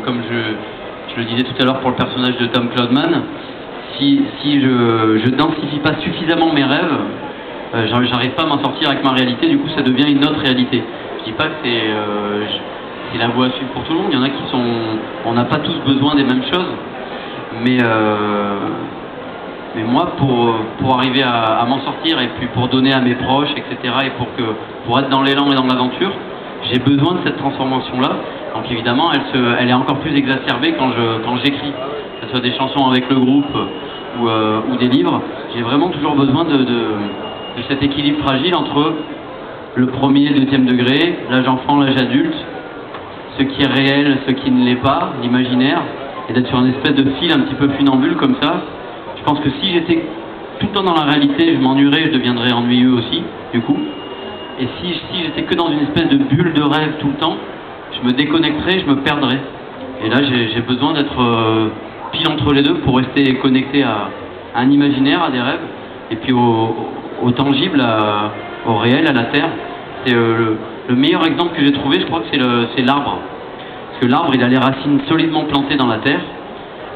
comme je le disais tout à l'heure pour le personnage de Tom Cloudman, si je densifie pas suffisamment mes rêves, j'arrive pas à m'en sortir avec ma réalité, du coup ça devient une autre réalité. Je dis pas que c'est la voie à suivre pour tout le monde, il y en a qui sont... On n'a pas tous besoin des mêmes choses, mais moi, pour arriver à m'en sortir et puis pour donner à mes proches, etc., et pour être dans l'élan et dans l'aventure, j'ai besoin de cette transformation-là. Donc évidemment, elle est encore plus exacerbée quand j'écris, que ce soit des chansons avec le groupe ou des livres. J'ai vraiment toujours besoin de cet équilibre fragile entre le premier et le deuxième degré, l'âge enfant, l'âge adulte, ce qui est réel, ce qui ne l'est pas, l'imaginaire, et d'être sur une espèce de fil un petit peu funambule comme ça. Je pense que si j'étais tout le temps dans la réalité, je m'ennuierais, je deviendrais ennuyeux aussi, du coup. Et si j'étais que dans une espèce de bulle de rêve tout le temps, je me déconnecterais, je me perdrais. Et là, j'ai besoin d'être pile entre les deux pour rester connecté à un imaginaire, à des rêves, et puis au tangible, au réel, à la terre. C'est le meilleur exemple que j'ai trouvé, je crois que c'est l'arbre. Parce que l'arbre, il a les racines solidement plantées dans la terre,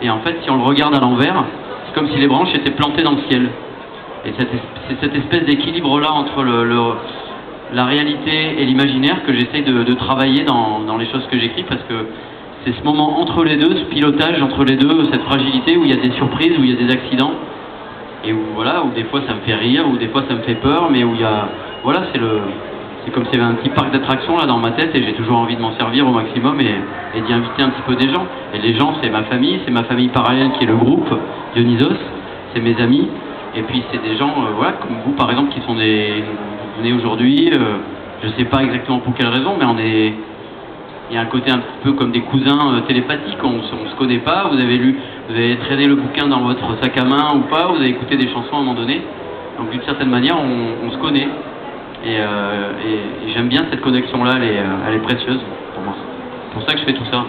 et en fait, si on le regarde à l'envers, c'est comme si les branches étaient plantées dans le ciel. Et c'est cette espèce d'équilibre-là entre la réalité et l'imaginaire que j'essaie de travailler dans les choses que j'écris, parce que c'est ce moment entre les deux, ce pilotage entre les deux, cette fragilité où il y a des surprises, où il y a des accidents, et où voilà, où des fois ça me fait rire, où des fois ça me fait peur, mais où il y a... Voilà, c'est comme s'il y avait un petit parc d'attractions là dans ma tête, et j'ai toujours envie de m'en servir au maximum et d'y inviter un petit peu des gens. Et les gens, c'est ma famille parallèle qui est le groupe Dionysos, c'est mes amis, et puis c'est des gens, voilà, comme vous par exemple, qui sont vous venez aujourd'hui, je sais pas exactement pour quelle raison, mais il y a un côté un petit peu comme des cousins télépathiques, on se connaît pas, vous avez traîné le bouquin dans votre sac à main ou pas, vous avez écouté des chansons à un moment donné, donc d'une certaine manière on se connaît, et j'aime bien cette connexion là, elle est précieuse pour moi, c'est pour ça que je fais tout ça.